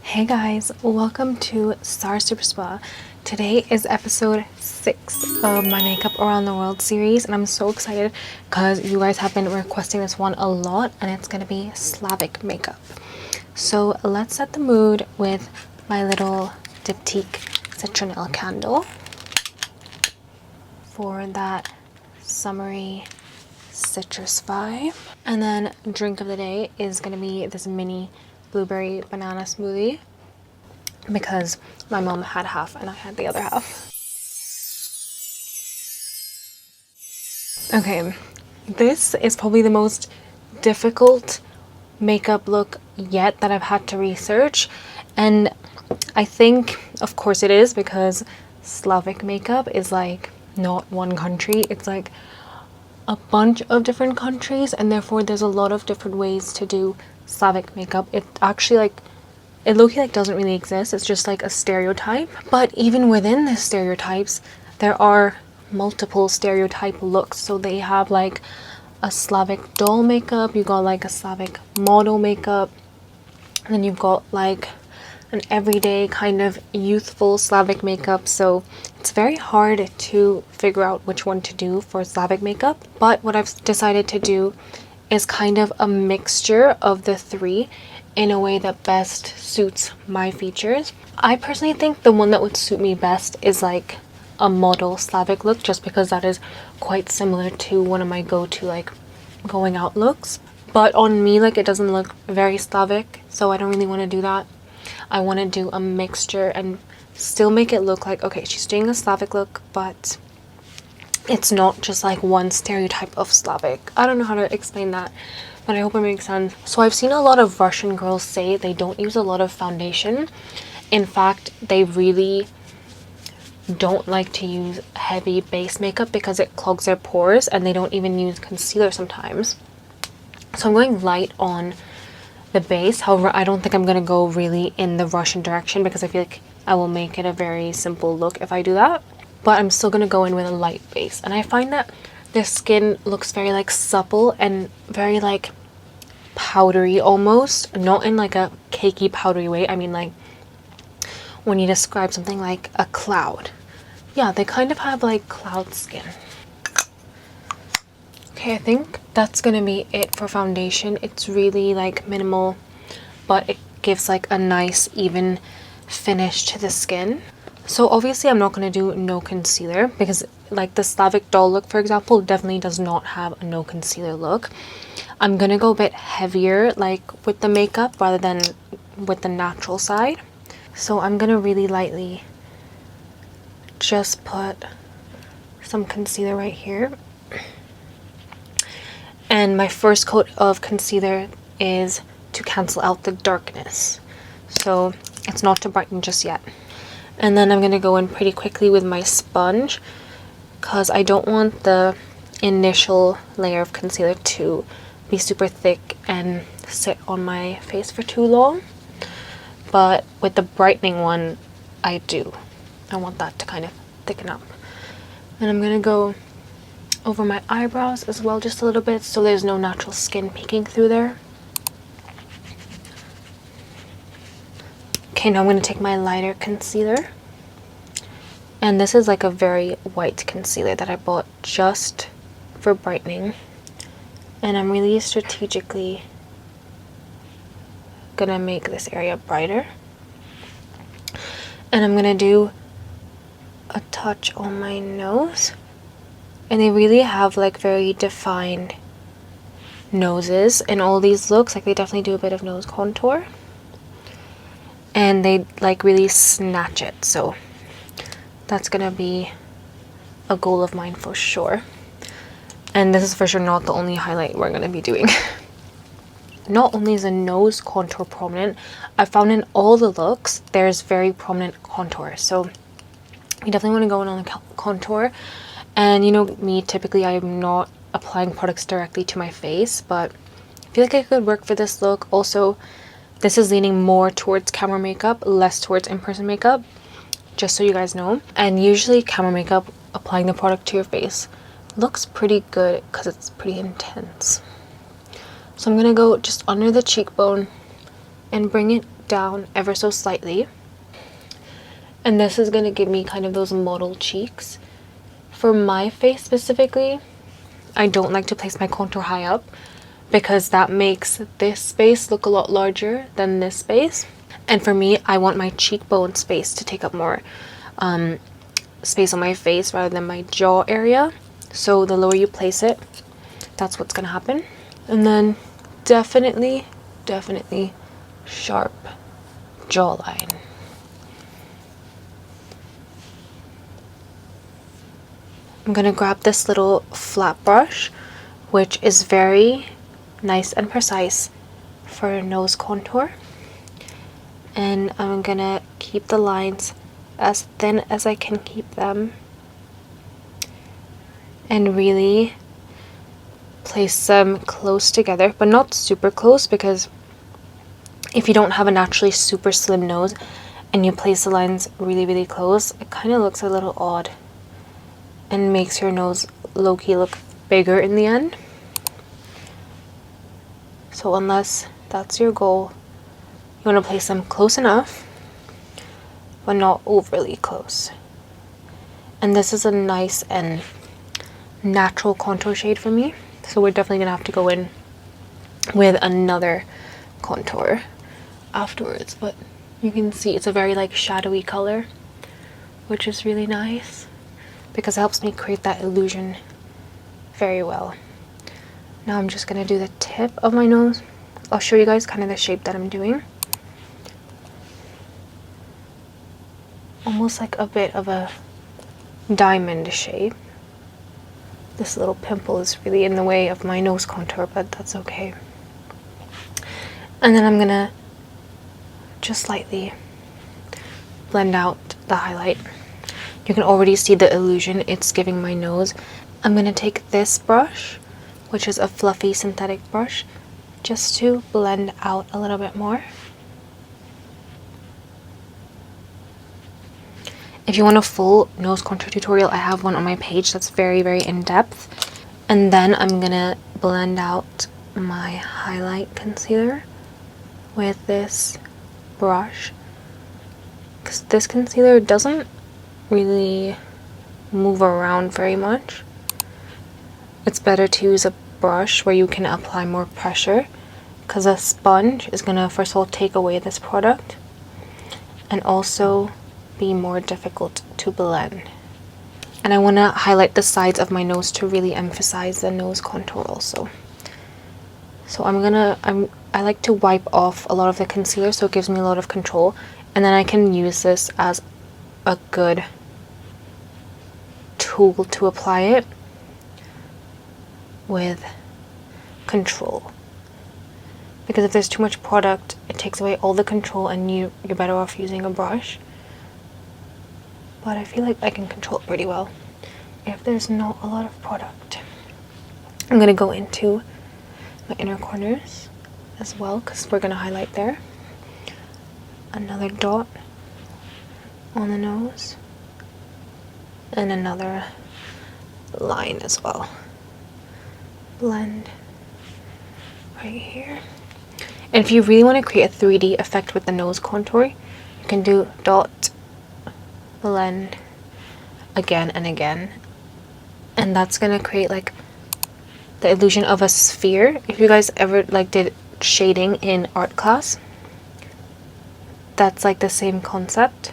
Hey guys, welcome to Star Super Spa. Today is episode 6 of my Makeup Around the World series, and I'm so excited because you guys have been requesting this one a lot, and it's going to be Slavic makeup. So let's set the mood with my little diptyque citronelle candle for that summery citrus vibe. And then drink of the day is going to be this mini blueberry banana smoothie because my mom had half and I had the other half. Okay, this is probably the most difficult makeup look yet that I've had to research, and I think of course it is because Slavic makeup is like not one country, it's like a bunch of different countries, and therefore there's a lot of different ways to do Slavic makeup. It actually it low-key doesn't really exist. It's just like a stereotype. But even within the stereotypes, there are multiple stereotype looks. So they have like a Slavic doll makeup, you got like a Slavic model makeup, and then you've got like an everyday kind of youthful Slavic makeup. So it's very hard to figure out which one to do for Slavic makeup. But what I've decided to do is kind of a mixture of the three in a way that best suits my features. I personally think the one that would suit me best is like a model Slavic look, just because that is quite similar to one of my go-to like going out looks. But on me, like, it doesn't look very Slavic, so I don't really want to do that. I want to do a mixture and still make it look like, okay, she's doing a Slavic look, but it's not just like one stereotype of Slavic. I don't know how to explain that, but I hope it makes sense. So I've seen a lot of Russian girls say they don't use a lot of foundation. In fact, they really don't like to use heavy base makeup because it clogs their pores, and they don't even use concealer sometimes. So I'm going light on the base. However, I don't think I'm going to go really in the Russian direction because I feel like I will make it a very simple look if I do that. But I'm still going to go in with a light base. And I find that the skin looks very like supple and very like powdery almost. Not in like a cakey powdery way. I mean like when you describe something like a cloud. Yeah, they kind of have like cloud skin. Okay, I think that's gonna be it for foundation. It's really like minimal, but it gives like a nice even finish to the skin. So obviously I'm not gonna do no concealer because like the Slavic doll look, for example, definitely does not have a no concealer look. I'm gonna go a bit heavier like with the makeup rather than with the natural side. So I'm gonna really lightly just put some concealer right here. And my first coat of concealer is to cancel out the darkness. So it's not to brighten just yet. And then I'm going to go in pretty quickly with my sponge because I don't want the initial layer of concealer to be super thick and sit on my face for too long. But with the brightening one, I do. I want that to kind of thicken up. And I'm going to go over my eyebrows as well just a little bit so there's no natural skin peeking through there. Okay, now I'm going to take my lighter concealer, and this is like a very white concealer that I bought just for brightening, and I'm really strategically gonna make this area brighter. And I'm gonna do a touch on my nose, and they really have like very defined noses in all these looks. Like they definitely do a bit of nose contour, and they like really snatch it, so that's gonna be a goal of mine for sure. And this is for sure not the only highlight we're gonna be doing. Not only is the nose contour prominent, I found in all the looks there's very prominent contour, so you definitely want to go in on the contour. And you know me, typically I'm not applying products directly to my face, but I feel like it could work for this look. Also, this is leaning more towards camera makeup, less towards in-person makeup, just so you guys know. And usually camera makeup, applying the product to your face, looks pretty good because it's pretty intense. So I'm going to go just under the cheekbone and bring it down ever so slightly. And this is going to give me kind of those model cheeks. For my face specifically, I don't like to place my contour high up because that makes this space look a lot larger than this space. And for me, I want my cheekbone space to take up more space on my face rather than my jaw area. So the lower you place it, that's what's gonna happen. And then definitely sharp jawline. I'm gonna grab this little flat brush, which is very nice and precise for nose contour. And I'm gonna keep the lines as thin as I can keep them and really place them close together, but not super close, because if you don't have a naturally super slim nose and you place the lines really close, it kind of looks a little odd and makes your nose low-key look bigger in the end. So unless that's your goal, you want to place them close enough but not overly close. And this is a nice and natural contour shade for me, so we're definitely gonna have to go in with another contour afterwards. But you can see it's a very like shadowy color, which is really nice because it helps me create that illusion very well. Now I'm just gonna do the tip of my nose. I'll show you guys kind of the shape that I'm doing. Almost like a bit of a diamond shape. This little pimple is really in the way of my nose contour, but that's okay. And then I'm gonna just slightly blend out the highlight. You can already see the illusion it's giving my nose. I'm gonna take this brush, which is a fluffy synthetic brush, just to blend out a little bit more. If you want a full nose contour tutorial, I have one on my page that's very in-depth. And then I'm gonna blend out my highlight concealer with this brush, because this concealer doesn't really move around very much. It's better to use a brush where you can apply more pressure, because a sponge is gonna first of all take away this product and also be more difficult to blend. And I want to highlight the sides of my nose to really emphasize the nose contour also. So I like to wipe off a lot of the concealer so it gives me a lot of control, and then I can use this as a good tool to apply it with control. Because if there's too much product, it takes away all the control and you're better off using a brush. But I feel like I can control it pretty well if there's not a lot of product. I'm gonna go into my inner corners as well, because we're gonna highlight there. Another dot on the nose and another line as well. Blend right here. And if you really want to create a 3D effect with the nose contour, you can do dot, blend again and again, and that's gonna create like the illusion of a sphere. If you guys ever like did shading in art class, that's like the same concept,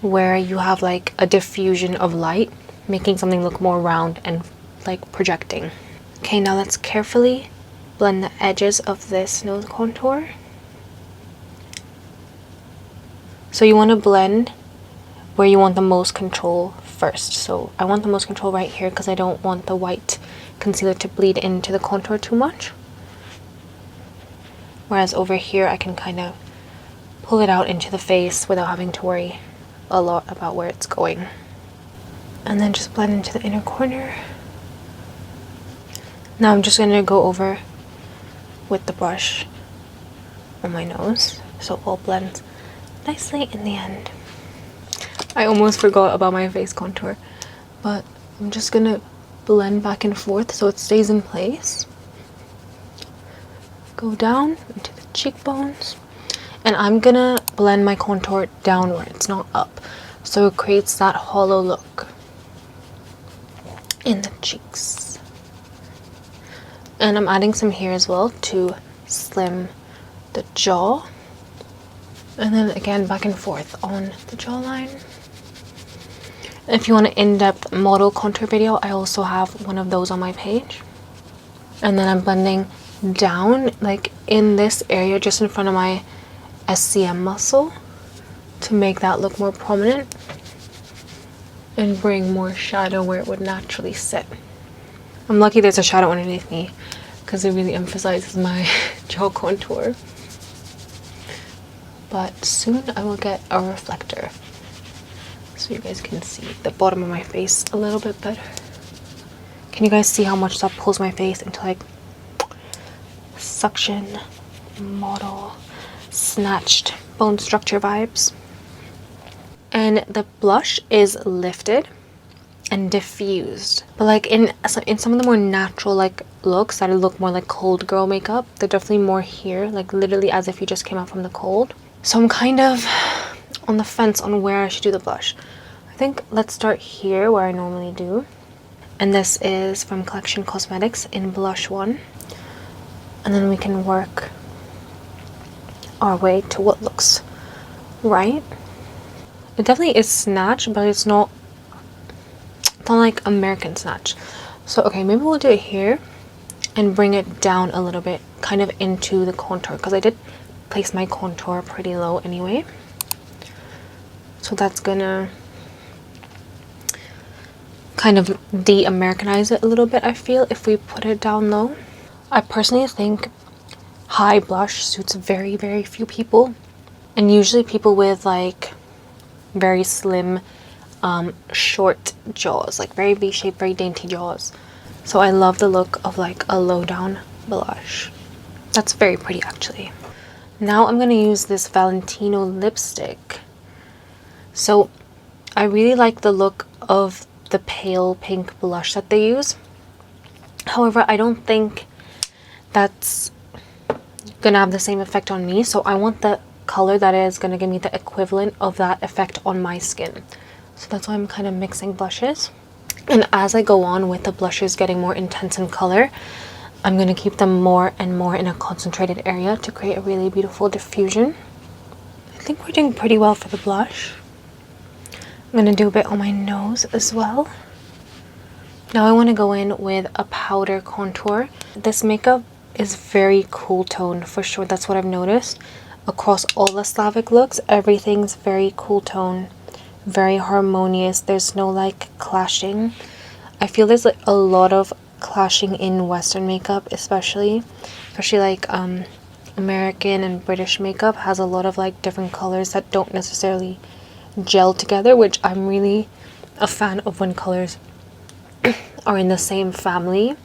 where you have like a diffusion of light making something look more round and like projecting. Okay, now let's carefully blend the edges of this nose contour. So you want to blend where you want the most control first. So I want the most control right here because I don't want the white concealer to bleed into the contour too much. Whereas over here I can kind of pull it out into the face without having to worry a lot about where it's going. And then just blend into the inner corner. Now I'm just going to go over with the brush on my nose so it all blends nicely in the end. I almost forgot about my face contour, but I'm just gonna blend back and forth so it stays in place. Go down into the cheekbones. And I'm gonna blend my contour downwards, not up, so it creates that hollow look in the cheeks. And I'm adding some here as well to slim the jaw. And then again, back and forth on the jawline. If you want an in-depth model contour video, I also have one of those on my page. And then I'm blending down, like in this area, just in front of my SCM muscle, to make that look more prominent and bring more shadow where it would naturally sit. I'm lucky there's a shadow underneath me because it really emphasizes my jaw contour. But soon I will get a reflector so you guys can see the bottom of my face a little bit better. Can you guys see how much that pulls my face into like suction, model, snatched bone structure vibes? And the blush is lifted and diffused, but like in some of the more natural like looks that look more like cold girl makeup, they're definitely more here, like literally as if you just came out from the cold. So I'm kind of on the fence on where I should do the blush. I think let's start here where I normally do, and this is from Collection Cosmetics in Blush 1, and then we can work our way to what looks right. It definitely is Snatch, but it's not like American Snatch. So okay, maybe we'll do it here and bring it down a little bit, kind of into the contour, because I did place my contour pretty low anyway. So that's gonna kind of de-Americanize it a little bit, I feel, if we put it down low. I personally think high blush suits very, very few people, and usually people with like very slim short jaws, like very V-shaped, very dainty jaws. So I love the look of like a low down blush. That's very pretty actually. Now I'm going to use this Valentino lipstick. So I really like the look of the pale pink blush that they use. However, I don't think that's gonna have the same effect on me, so I want the color that is gonna give me the equivalent of that effect on my skin. So that's why I'm kind of mixing blushes. And as I go on with the blushes getting more intense in color, I'm going to keep them more and more in a concentrated area to create a really beautiful diffusion. I think we're doing pretty well for the blush. I'm going to do a bit on my nose as well. Now I want to go in with a powder contour. This makeup is very cool tone for sure. That's what I've noticed. Across all the Slavic looks, everything's very cool tone, very harmonious. There's no like clashing. I feel there's like a lot of clashing in Western makeup, especially like American and British makeup has a lot of like different colors that don't necessarily gel together, which I'm really a fan of when colors are in the same family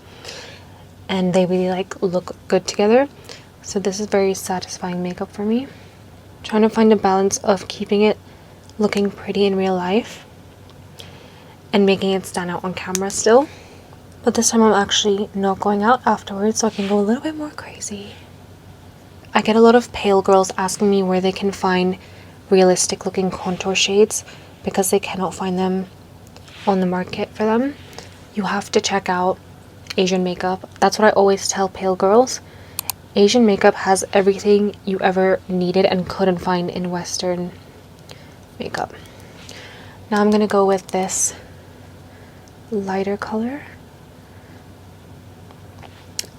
and they really like look good together. So this is very satisfying makeup for me. Trying to find a balance of keeping it looking pretty in real life and making it stand out on camera still. But this time I'm actually not going out afterwards, so I can go a little bit more crazy. I get a lot of pale girls asking me where they can find realistic looking contour shades because they cannot find them on the market for them. You have to check out Asian makeup. That's what I always tell pale girls. Asian makeup has everything you ever needed and couldn't find in Western makeup. Now I'm gonna go with this lighter color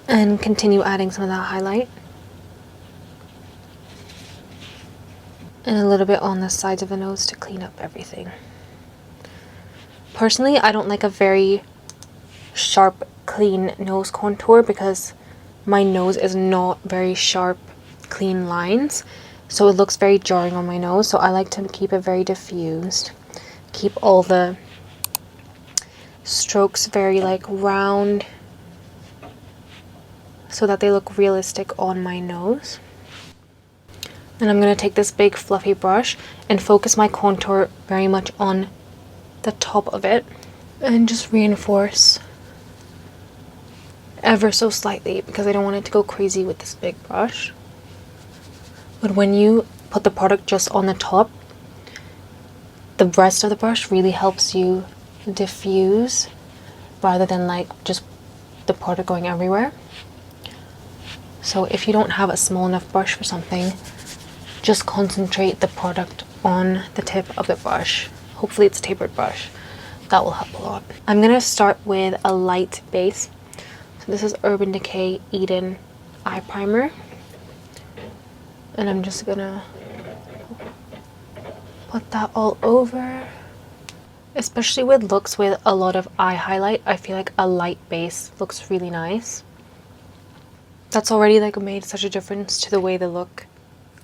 and continue adding some of that highlight and a little bit on the sides of the nose to clean up everything. Personally, I don't like a very sharp, clean nose contour because my nose is not very sharp, clean lines, so it looks very jarring on my nose. So I like to keep it very diffused, keep all the strokes very like round so that they look realistic on my nose. And I'm going to take this big fluffy brush and focus my contour very much on the top of it and just reinforce ever so slightly because I don't want it to go crazy with this big brush. But when you put the product just on the top, the rest of the brush really helps you diffuse rather than like just the product going everywhere. So if you don't have a small enough brush for something, just concentrate the product on the tip of the brush. Hopefully it's a tapered brush. That will help a lot. I'm gonna start with a light base. So this is Urban Decay Eden Eye Primer. And I'm just gonna put that all over. Especially with looks with a lot of eye highlight, I feel like a light base looks really nice. That's already like made such a difference to the way the look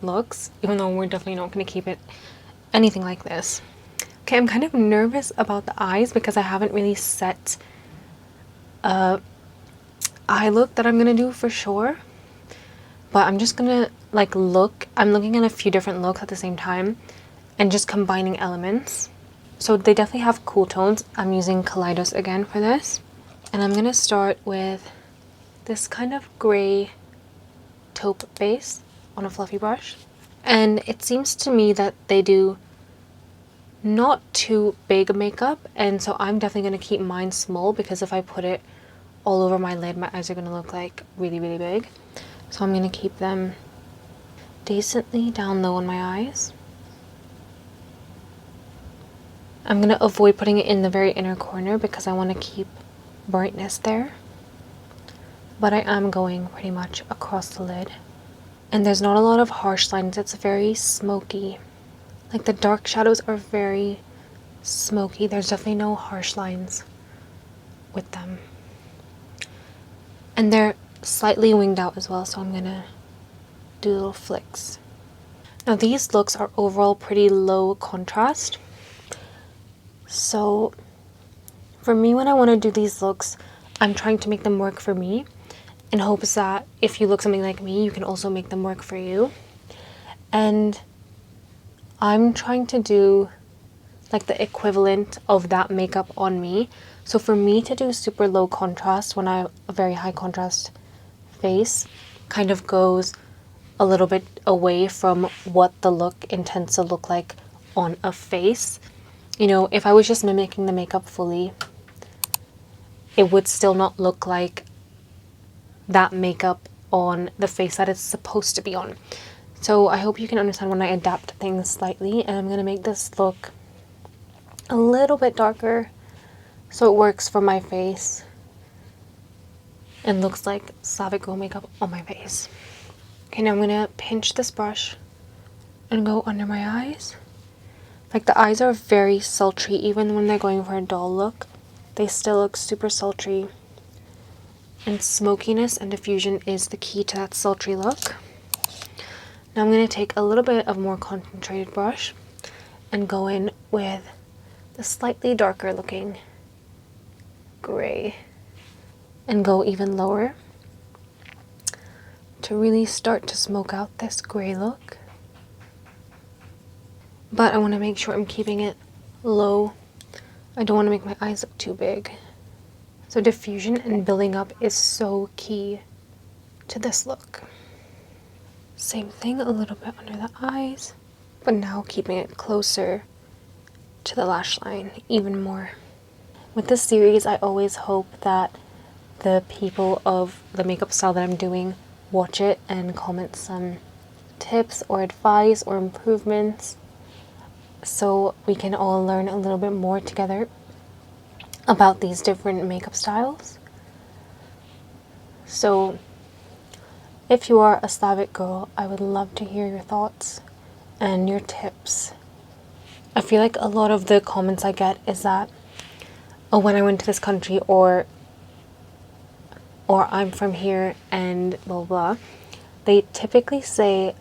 looks, even though we're definitely not going to keep it anything like this. Okay, I'm kind of nervous about the eyes because I haven't really set a eye look that I'm going to do for sure. But I'm just going to like I'm looking at a few different looks at the same time and just combining elements. So they definitely have cool tones. I'm using Kaleidos again for this. And I'm going to start with this kind of gray taupe base on a fluffy brush. And it seems to me that they do not too big makeup, and so I'm definitely going to keep mine small because if I put it all over my lid, my eyes are going to look like really, really big. So I'm going to keep them decently down low on my eyes. I'm going to avoid putting it in the very inner corner because I want to keep brightness there. But I am going pretty much across the lid. And there's not a lot of harsh lines. It's very smoky. Like the dark shadows are very smoky. There's definitely no harsh lines with them. And they're slightly winged out as well, so I'm gonna do little flicks. Now these looks are overall pretty low contrast. So for me, when I want to do these looks, I'm trying to make them work for me in hopes that if you look something like me, you can also make them work for you. And I'm trying to do like the equivalent of that makeup on me. So for me to do super low contrast when I have a very high contrast face kind of goes a little bit away from what the look intends to look like on a face. You know, if I was just mimicking the makeup fully, it would still not look like that makeup on the face that it's supposed to be on. So I hope you can understand when I adapt things slightly, and I'm going to make this look a little bit darker so it works for my face and looks like Slavic girl makeup on my face. Okay, now I'm going to pinch this brush and go under my eyes. Like the eyes are very sultry, even when they're going for a doll look, they still look super sultry. And smokiness and diffusion is the key to that sultry look. Now I'm going to take a little bit of more concentrated brush and go in with the slightly darker looking gray and go even lower to really start to smoke out this gray look. But I want to make sure I'm keeping it low. I don't want to make my eyes look too big. So diffusion and building up is so key to this look. Same thing, a little bit under the eyes, but now keeping it closer to the lash line even more. With this series, I always hope that the people of the makeup style that I'm doing watch it and comment some tips or advice or improvements so we can all learn a little bit more together about these different makeup styles. So if you are a Slavic girl, I would love to hear your thoughts and your tips. I feel like a lot of the comments I get is that, oh, when I went to this country, or I'm from here and blah blah, they typically say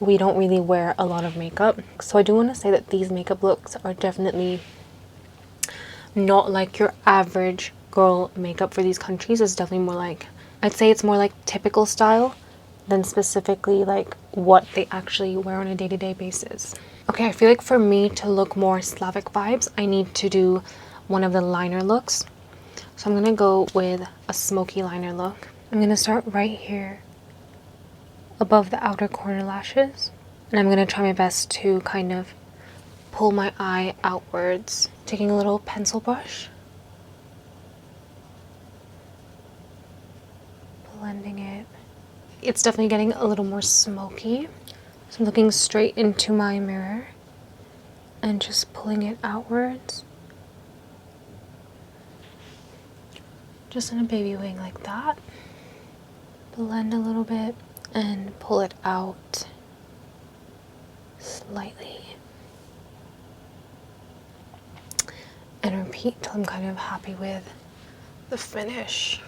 we don't really wear a lot of makeup. So I do want to say that these makeup looks are definitely not like your average girl makeup for these countries. It's definitely more like, I'd say it's more like typical style than specifically like what they actually wear on a day-to-day basis. Okay, I feel like for me to look more Slavic vibes, I need to do one of the liner looks. So I'm gonna go with a smoky liner look. I'm gonna start right here above the outer corner lashes. And I'm going to try my best to kind of pull my eye outwards. Taking a little pencil brush. Blending it. It's definitely getting a little more smoky. So I'm looking straight into my mirror and just pulling it outwards. Just in a baby wing like that. Blend a little bit and pull it out slightly. And repeat till I'm kind of happy with the finish.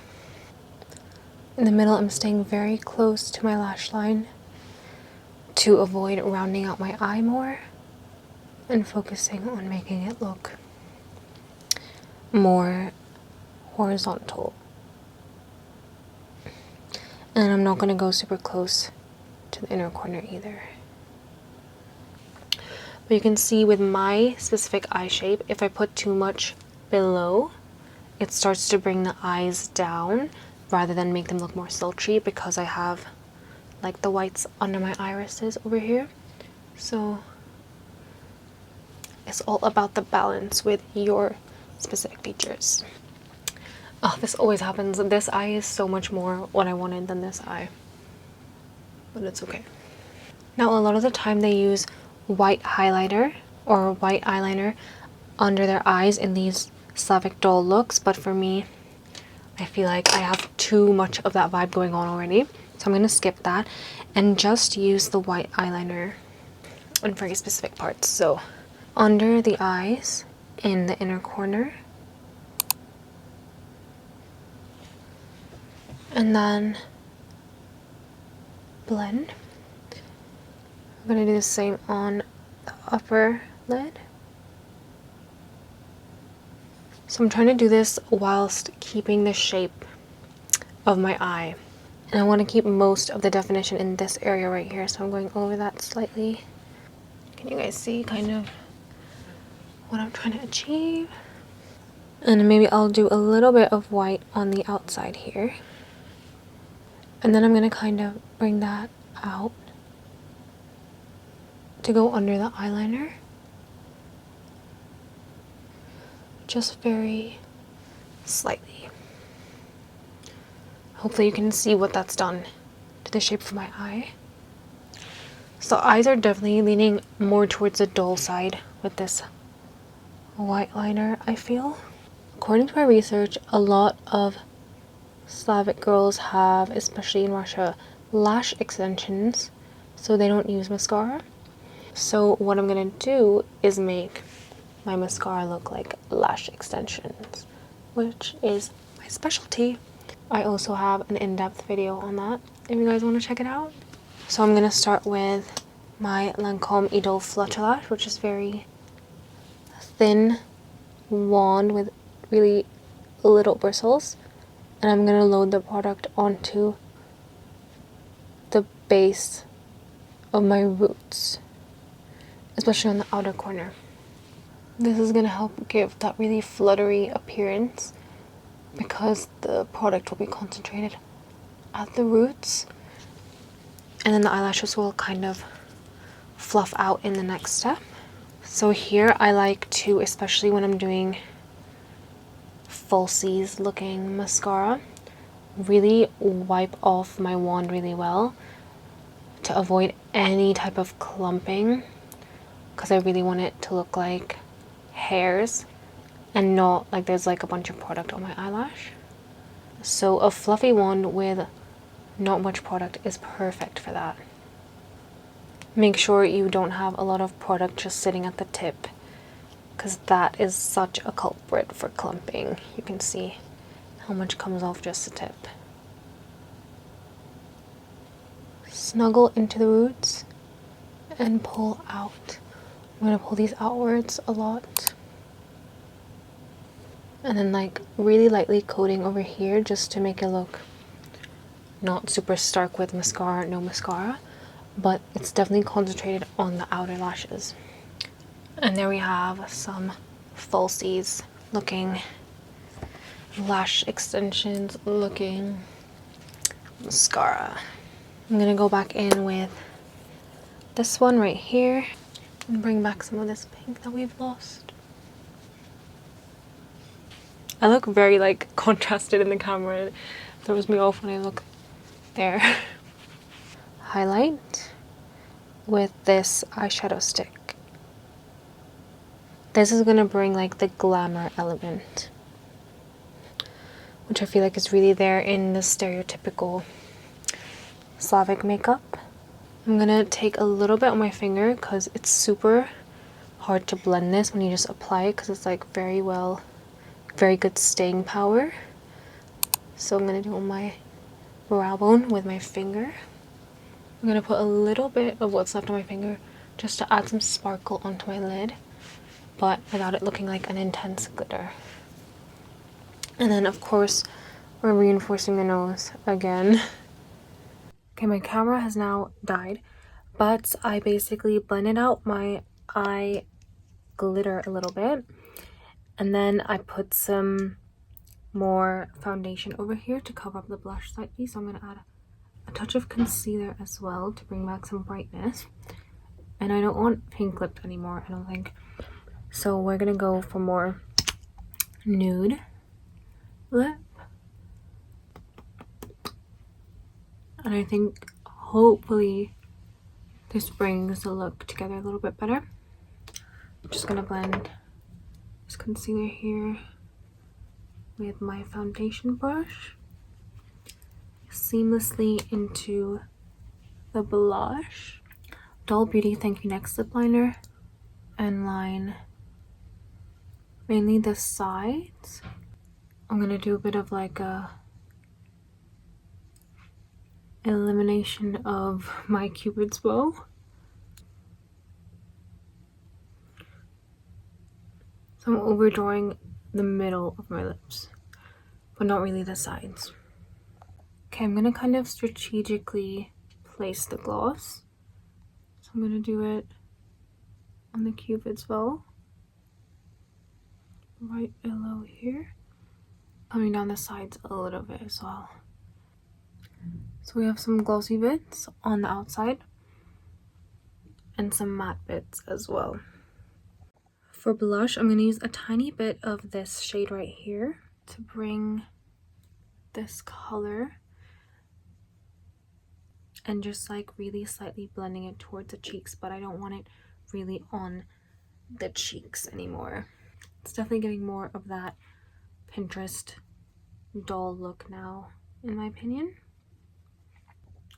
In the middle, I'm staying very close to my lash line to avoid rounding out my eye more and focusing on making it look more horizontal. And I'm not going to go super close to the inner corner either. But you can see with my specific eye shape, if I put too much below, it starts to bring the eyes down rather than make them look more sultry, because I have like the whites under my irises over here. So it's all about the balance with your specific features. Oh, this always happens. This eye is so much more what I wanted than this eye, but it's okay. Now, a lot of the time they use white highlighter or white eyeliner under their eyes in these Slavic doll looks, but for me, I feel like I have too much of that vibe going on already. So I'm going to skip that and just use the white eyeliner in very specific parts. So under the eyes in the inner corner. And then blend. I'm going to do the same on the upper lid. So I'm trying to do this whilst keeping the shape of my eye. And I want to keep most of the definition in this area right here. So I'm going over that slightly. Can you guys see kind of what I'm trying to achieve? And maybe I'll do a little bit of white on the outside here. And then I'm going to kind of bring that out to go under the eyeliner. Just very slightly. Hopefully you can see what that's done to the shape of my eye. So eyes are definitely leaning more towards the dull side with this white liner, I feel. According to my research, a lot of Slavic girls have, especially in Russia, lash extensions, so they don't use mascara. So what I'm gonna do is make my mascara look like lash extensions, which is my specialty. I also have an in-depth video on that if you guys want to check it out. So I'm gonna start with my Lancôme Idole Flutter Lash, which is very thin wand with really little bristles. And I'm gonna load the product onto the base of my roots, especially on the outer corner. This is gonna help give that really fluttery appearance because the product will be concentrated at the roots, and then the eyelashes will kind of fluff out in the next step. So here I like to, especially when I'm doing falsies looking mascara, really wipe off my wand really well to avoid any type of clumping, because I really want it to look like hairs and not like there's like a bunch of product on my eyelash. So a fluffy wand with not much product is perfect for that. Make sure you don't have a lot of product just sitting at the tip, because that is such a culprit for clumping. You can see how much comes off just the tip. Snuggle into the roots and pull out. I'm going to pull these outwards a lot. And then like really lightly coating over here just to make it look not super stark with mascara, no mascara, but it's definitely concentrated on the outer lashes. And there we have some falsies looking lash extensions looking mascara. I'm gonna go back in with this one right here and bring back some of this pink that we've lost. I look very like contrasted in the camera. It throws me off when I look there. Highlight with this eyeshadow stick. This is gonna bring like the glamour element, which I feel like is really there in the stereotypical Slavic makeup. I'm gonna take a little bit on my finger because it's super hard to blend this when you just apply it because it's like very good staying power. So I'm gonna do it on my brow bone with my finger. I'm gonna put a little bit of what's left on my finger just to add some sparkle onto my lid, but without it looking like an intense glitter. And then of course we're reinforcing the nose again. Okay, my camera has now died, but I basically blended out my eye glitter a little bit, and then I put some more foundation over here to cover up the blush slightly. So I'm going to add a touch of concealer as well to bring back some brightness. And I don't want pink lipped anymore, I don't think. So we're going to go for more nude lip. And I think hopefully this brings the look together a little bit better. I'm just going to blend this concealer here with my foundation brush seamlessly into the blush. Idole Beauty Thank You Next lip liner, and line mainly the sides. I'm gonna do a bit of like a elimination of my Cupid's bow. So I'm overdrawing the middle of my lips, but not really the sides. Okay, I'm gonna kind of strategically place the gloss. So I'm gonna do it on the Cupid's bow, right below here, coming down the sides a little bit as well. So we have some glossy bits on the outside and some matte bits as well. For blush, I'm gonna use a tiny bit of this shade right here to bring this color and just like really slightly blending it towards the cheeks, but I don't want it really on the cheeks anymore. It's definitely getting more of that Pinterest doll look now, in my opinion.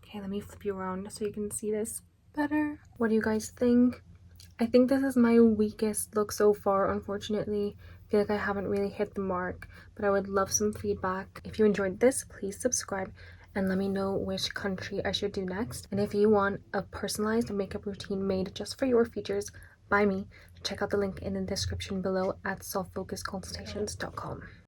Okay, let me flip you around so you can see this better. What do you guys think? I think this is my weakest look so far, unfortunately. I feel like I haven't really hit the mark, but I would love some feedback. If you enjoyed this, please subscribe and let me know which country I should do next. And if you want a personalized makeup routine made just for your features by me, check out the link in the description below at softfocusconsultations.com.